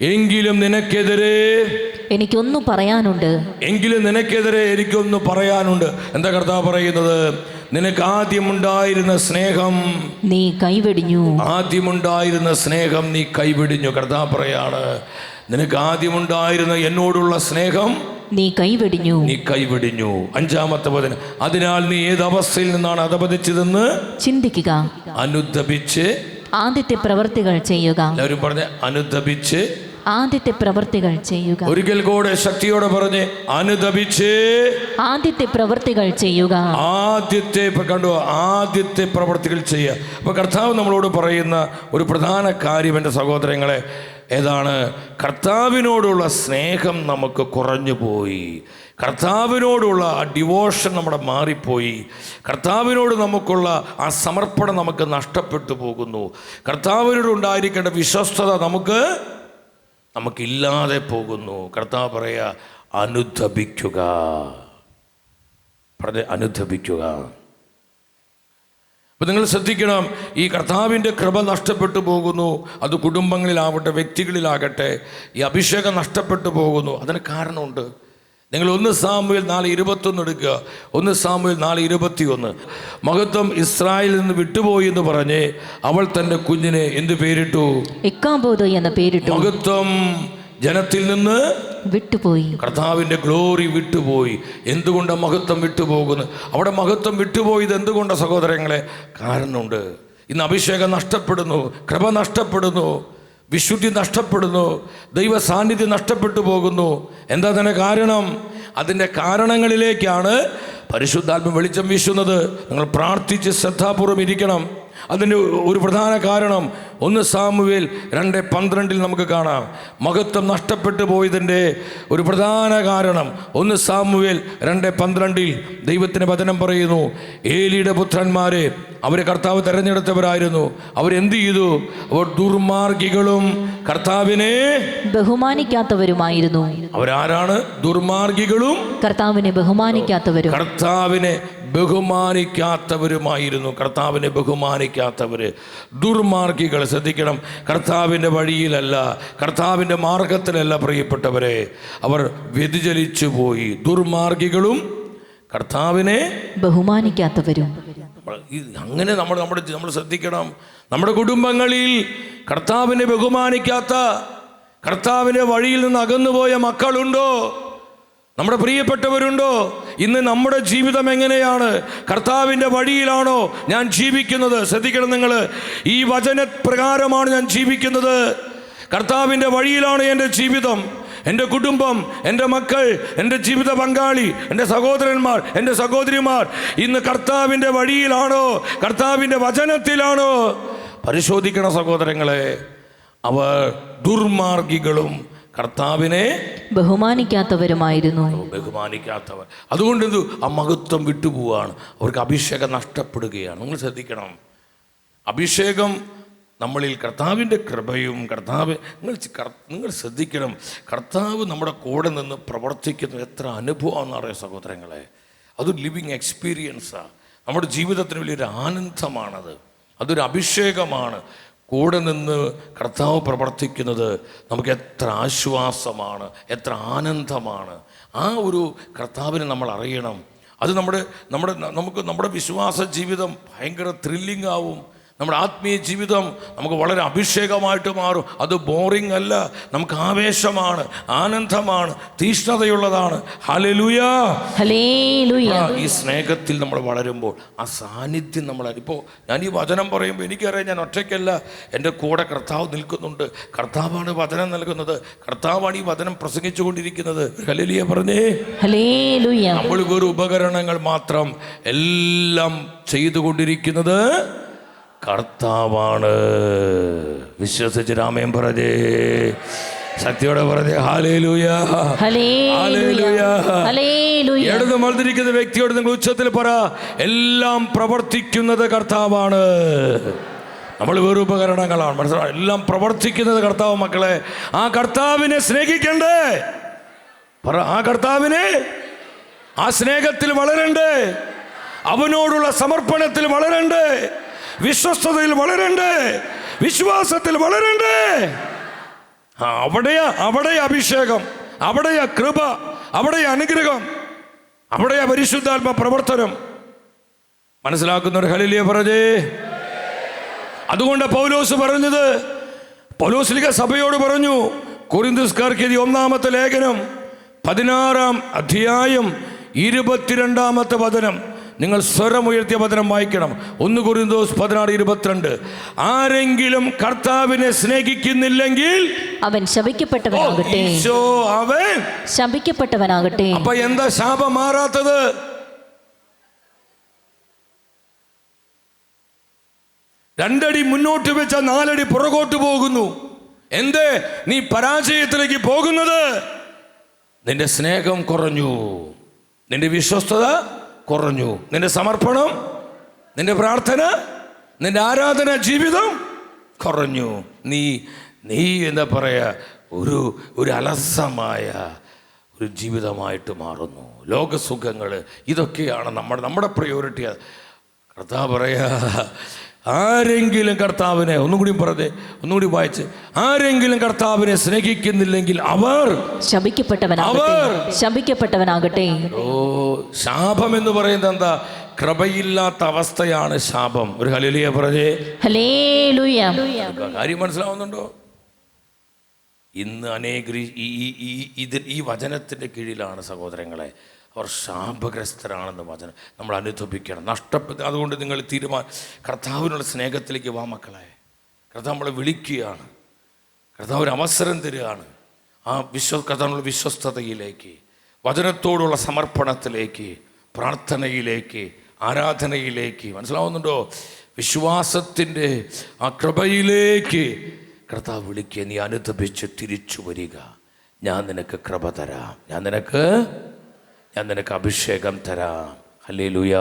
എങ്കിലും നിനക്കെതിരെ എനിക്കൊന്നു പറയാനുണ്ട്. എങ്കിലും നിനക്കെതിരെ എനിക്കൊന്ന് പറയാനുണ്ട്. എന്താ കർത്താവ് പറയുന്നത്? നിനക്ക് ആദ്യമുണ്ടായിരുന്ന സ്നേഹം നീ കൈവെടിഞ്ഞു. ആദ്യമുണ്ടായിരുന്ന സ്നേഹം നീ കൈവെടിഞ്ഞു. കർത്താവ് പറയാണ്, നിനക്ക് ആദ്യമുണ്ടായിരുന്ന എന്നോടുള്ള സ്നേഹം നീ കൈവെടിഞ്ഞു. നീ കൈവെടിഞ്ഞു. 5-ാമത്തെ വചനം, അതിനാൽ നീ ഏത് അവസ്ഥയിൽ നിന്നാണ് അധപതിച്ചതെന്ന് ചിന്തിക്കുക. അനുദപിച്ച് ആദ്യത്തെ പ്രവൃത്തികൾ ചെയ്യുക. എല്ലാവരും പറഞ്ഞ് അനുദപിച്ച് ആദ്യത്തെ പ്രവൃത്തികൾ ചെയ്യുക. ഒരിക്കൽ കൂടെ ശക്തിയോടെ പറഞ്ഞ് അനുദപിച്ച് ആദ്യത്തെ പ്രവൃത്തികൾ ചെയ്യുക. ആദ്യത്തെ പ്രവൃത്തികൾ ചെയ്യുക. അപ്പൊ കർത്താവ് നമ്മളോട് പറയുന്ന ഒരു പ്രധാന കാര്യം എൻ്റെ സഹോദരങ്ങളെ ഏതാണ്? കർത്താവിനോടുള്ള സ്നേഹം നമുക്ക് കുറഞ്ഞു പോയി. കർത്താവിനോടുള്ള ആ ഡിവോഷൻ നമ്മുടെ മാറിപ്പോയി. കർത്താവിനോട് നമുക്കുള്ള ആ സമർപ്പണം നമുക്ക് നഷ്ടപ്പെട്ടു പോകുന്നു. കർത്താവിനോട് ഉണ്ടായിരിക്കേണ്ട വിശ്വസ്തത നമുക്കില്ലാതെ പോകുന്നു. കർത്താവ് പറയാ അനുദപിക്കുക. അനുദപിക്കുക. അപ്പം നിങ്ങൾ ശ്രദ്ധിക്കണം, ഈ കർത്താവിൻ്റെ കൃപ നഷ്ടപ്പെട്ടു പോകുന്നു. അത് കുടുംബങ്ങളിലാവട്ടെ, വ്യക്തികളിലാകട്ടെ, ഈ അഭിഷേകം നഷ്ടപ്പെട്ടു പോകുന്നു. അതിന് കാരണമുണ്ട്. നിങ്ങൾ 1 സാമുവേൽ 4:21 എടുക്കുക. 1 സാമുവേൽ 4:21. മഹത്വം ഇസ്രായേലിൽ നിന്ന് വിട്ടുപോയി എന്ന് പറഞ്ഞ് അവൾ തൻ്റെ കുഞ്ഞിനെ എന്ത് പേരിട്ടു? ഇക്കാബോദ് എന്ന പേരിട്ടു. മഹത്വം ജനത്തിൽ നിന്ന് വിട്ടുപോയി. കർത്താവിൻ്റെ ഗ്ലോറി വിട്ടുപോയി. എന്തുകൊണ്ടാണ് മഹത്വം വിട്ടുപോകുന്നത്? അവിടെ മഹത്വം വിട്ടുപോയത് എന്തുകൊണ്ടാണ് സഹോദരങ്ങളെ? കാരണമുണ്ട്. ഇന്ന് അഭിഷേകം നഷ്ടപ്പെടുന്നു, കൃപ നഷ്ടപ്പെടുന്നു, വിശുദ്ധി നഷ്ടപ്പെടുന്നു, ദൈവ സാന്നിധ്യം നഷ്ടപ്പെട്ടു പോകുന്നു. എന്താ അതിൻ്റെ കാരണം? അതിൻ്റെ കാരണങ്ങളിലേക്കാണ് പരിശുദ്ധാത്മ വെളിച്ചം വീശുന്നത്. നിങ്ങൾ പ്രാർത്ഥിച്ച് ശ്രദ്ധാപൂർവം ഇരിക്കണം. അതിൻ്റെ ഒരു പ്രധാന കാരണം 1 സാമുവേൽ 2:12 നമുക്ക് കാണാം. മഹത്വം നഷ്ടപ്പെട്ടു പോയതിൻ്റെ ഒരു പ്രധാന കാരണം 1 സാമുവേൽ 2:12 ദൈവത്തിൻ്റെ വചനം പറയുന്നു, ഏലിയുടെ പുത്രന്മാരെ അവരെ കർത്താവ് തെരഞ്ഞെടുത്തവരായിരുന്നു. അവരെന്ത് ചെയ്തു? അവർ ദുർമാർഗികളും കർത്താവിനെ ബഹുമാനിക്കാത്തവരുമായിരുന്നു. അവരാരാണ്? ദുർമാർഗികളും കർത്താവിനെ ബഹുമാനിക്കാത്തവരും. കർത്താവിനെ ബഹുമാനിക്കാത്തവരുമായിരുന്നു. കർത്താവിനെ ബഹുമാനിക്കാത്തവര്, ദുർമാർഗികൾ. ശ്രദ്ധിക്കണം, കർത്താവിൻ്റെ വഴിയിലല്ല, കർത്താവിൻ്റെ മാർഗത്തിലല്ല പ്രിയപ്പെട്ടവരെ, അവർ വ്യതിചലിച്ചു പോയി. ദുർമാർഗികളും കർത്താവിനെ ബഹുമാനിക്കാത്തവരും. അങ്ങനെ നമ്മൾ ശ്രദ്ധിക്കണം. നമ്മുടെ കുടുംബങ്ങളിൽ കർത്താവിനെ ബഹുമാനിക്കാത്ത, കർത്താവിൻ്റെ വഴിയിൽ നിന്ന് അകന്നുപോയ മക്കളുണ്ടോ? നമ്മുടെ പ്രിയപ്പെട്ടവരുണ്ടോ? ഇന്ന് നമ്മുടെ ജീവിതം എങ്ങനെയാണ്? കർത്താവിൻ്റെ വഴിയിലാണോ ഞാൻ ജീവിക്കുന്നത്? ശ്രദ്ധിക്കണം നിങ്ങൾ, ഈ വചനപ്രകാരമാണ് ഞാൻ ജീവിക്കുന്നത്. കർത്താവിൻ്റെ വഴിയിലാണ് എൻ്റെ ജീവിതം, എൻ്റെ കുടുംബം, എൻ്റെ മക്കൾ, എൻ്റെ ജീവിത പങ്കാളി, എൻ്റെ സഹോദരന്മാർ, എൻ്റെ സഹോദരിമാർ ഇന്ന് കർത്താവിൻ്റെ വഴിയിലാണോ? കർത്താവിൻ്റെ വചനത്തിലാണോ? പരിശോധിക്കണം സഹോദരങ്ങളെ. അവർ ദുർമാർഗികളും കർത്താവിനെ ബഹുമാനിക്കാത്തവരുമായിരുന്നു. ബഹുമാനിക്കാത്തവർ. അതുകൊണ്ട് ആ മഹത്വം വിട്ടുപോവാണ്, അവർക്ക് അഭിഷേകം നഷ്ടപ്പെടുകയാണ്. നിങ്ങൾ ശ്രദ്ധിക്കണം, അഭിഷേകം നമ്മളിൽ, കർത്താവിൻ്റെ കൃപയും കർത്താവ്, നിങ്ങൾ ശ്രദ്ധിക്കണം, കർത്താവ് നമ്മുടെ കൂടെ നിന്ന് പ്രവർത്തിക്കുന്ന എത്ര അനുഭവമാണെന്ന് അറിയാം സഹോദരങ്ങളെ. അതൊരു ലിവിങ് എക്സ്പീരിയൻസാണ്. നമ്മുടെ ജീവിതത്തിന് വലിയൊരു ആനന്ദമാണത്. അതൊരു അഭിഷേകമാണ്. കൂടെ നിന്ന് കർത്താവ് പ്രവർത്തിക്കുന്നത് നമുക്ക് എത്ര ആശ്വാസമാണ്, എത്ര ആനന്ദമാണ്. ആ ഒരു കർത്താവിനെ നമ്മൾ അറിയണം. അത് നമ്മുടെ വിശ്വാസ ജീവിതം ഭയങ്കര ത്രില്ലിംഗ് ആവും. നമ്മുടെ ആത്മീയ ജീവിതം നമുക്ക് വളരെ അഭിഷേകമായിട്ട് മാറും. അത് ബോറിംഗ് അല്ല, നമുക്ക് ആവേശമാണ്, ആനന്ദമാണ്, തീഷ്ണതയുള്ളതാണ്. Hallelujah, hallelujah. ഈ സ്നേഹത്തിൽ നമ്മൾ വളരുമ്പോൾ ആ സാന്നിധ്യം ഇപ്പോൾ ഞാൻ ഈ വചനം പറയുമ്പോൾ എനിക്കറിയാം, ഞാൻ ഒറ്റയ്ക്കല്ല, എൻ്റെ കൂടെ കർത്താവ് നിൽക്കുന്നുണ്ട്. കർത്താവാണ് വചനം നൽകുന്നത്, കർത്താവാണ് ഈ വചനം പ്രസംഗിച്ചു കൊണ്ടിരിക്കുന്നത്. ഹല്ലേലൂയ പറഞ്ഞേ. ഹല്ലേലൂയ. നമ്മൾ വെറും ഉപകരണങ്ങൾ മാത്രം. എല്ലാം ചെയ്തുകൊണ്ടിരിക്കുന്നത് കർത്താവാണ്. വിശ്വസിച്ച് രാമേൻ പറഞ്ഞേ, ശക്തിയോടെ പറഞ്ഞേ ഹല്ലേലൂയ, ഹല്ലേലൂയ, ഹല്ലേലൂയ. ഇടത് മത്സരിക്കുന്ന വ്യക്തിയോട് നിങ്ങൾ ഉച്ചത്തിൽ പറ, എല്ലാം പ്രവർത്തിക്കുന്നത് കർത്താവാണ്. നമ്മൾ വെറും ഉപകരണങ്ങളാണ്. മനസ്സിലാവും, എല്ലാം പ്രവർത്തിക്കുന്നത് കർത്താവ്. മക്കളെ, ആ കർത്താവിനെ സ്നേഹിക്കണ്ടേ? പറ, ആ കർത്താവിനെ, ആ സ്നേഹത്തിൽ വളരണ്ടേ? അവനോടുള്ള സമർപ്പണത്തിൽ വളരണ്ടേ? വിശ്വസ്തതയിൽ വളരണ്ടേ? വിശ്വാസത്തിൽ വളരണ്ടേ? അവിടെയാ അഭിഷേകം, അവിടെയാ കൃപ, അവിടെയാ അനുഗ്രഹം, അവിടെയാ പരിശുദ്ധാത്മ പ്രവർത്തനം. മനസ്സിലാക്കുന്നവർ ഹല്ലേലൂയ പറഞ്ഞേ. അതുകൊണ്ട് പൗലോസ് പറഞ്ഞത്, പൗലോസ്ലീഹ സഭയോട് പറഞ്ഞു, കൊരിന്ത്യസ്കാർക്ക് എഴുതിയ 1-ാമത്തെ ലേഖനം 16-ാം അധ്യായം 22-ാമത്തെ വചനം, നിങ്ങൾ സ്വരമുയർത്തിയ വചനം വായിക്കണം. 1 കൊരിന്തോസ് 16:22. ആരെങ്കിലും കർത്താവിനെ സ്നേഹിക്കുന്നില്ലെങ്കിൽ അവൻ ശപിക്കപ്പെട്ടവനാകട്ടെ. അവൻ ശപിക്കപ്പെട്ടവനാകട്ടെ. അപ്പൊ എന്താ ശാപം മാറാത്തത്? രണ്ടടി മുന്നോട്ട് വെച്ച 4 അടി പുറകോട്ട് പോകുന്നു. എന്തേ നീ പരാജയത്തിലേക്ക് പോകുന്നത്? നിന്റെ സ്നേഹം കുറഞ്ഞു, നിന്റെ വിശ്വസ്തത കുറഞ്ഞു, നിന്റെ സമർപ്പണം, നിന്റെ പ്രാർത്ഥന, നിന്റെ ആരാധന ജീവിതം കുറഞ്ഞു. നീ എന്താ പറയാ, ഒരു അലസമായ ഒരു ജീവിതമായിട്ട് മാറുന്നു. ലോകസുഖങ്ങൾ ഇതൊക്കെയാണ് നമ്മുടെ പ്രയോറിറ്റി. കർത്താവ് പറയാ, ആരെങ്കിലും കർത്താവിനെ, ഒന്നുകൂടി വായിച്ച്, ആരെങ്കിലും കർത്താവിനെ സ്നേഹിക്കുന്നില്ലെങ്കിൽ അവർ ശപിക്കപ്പെട്ടവനാകട്ടെ. ശാപം എന്ന് പറയുന്നത് എന്താ? കൃപയില്ലാത്ത അവസ്ഥയാണ് ശാപം. ഒരു ഹല്ലേലൂയ പറഞ്ഞേ. ഹല്ലേലൂയ. കാര്യം മനസ്സിലാവുന്നുണ്ടോ? ഇന്ന് അനേകർ ഈ വചനത്തിൻ്റെ കീഴിലാണ് സഹോദരങ്ങളെ. അവർ ശാപഗ്രസ്തരാണെന്ന് വചനം നമ്മൾ അനുഭവിക്കണം. അതുകൊണ്ട് നിങ്ങൾ കർത്താവിനുള്ള സ്നേഹത്തിലേക്ക് വാ മക്കളെ. കർത്താവ് നമ്മളെ വിളിക്കുകയാണ്, കർത്താവ് ഒരു അവസരം തരികയാണ്. ആ കർത്താവിനുള്ള വിശ്വസ്തതയിലേക്ക്, വചനത്തോടുള്ള സമർപ്പണത്തിലേക്ക്, പ്രാർത്ഥനയിലേക്ക്, ആരാധനയിലേക്ക്, മനസ്സിലാവുന്നുണ്ടോ? വിശ്വാസത്തിൻ്റെ ആ കൃപയിലേക്ക് കർത്താവ് വിളിക്കുക. നീ അനുദപിച്ച് തിരിച്ചു വരിക. ഞാൻ നിനക്ക് കൃപ തരാം, ഞാൻ നിനക്ക് അഭിഷേകം തരാം. ഹല്ലേലൂയ.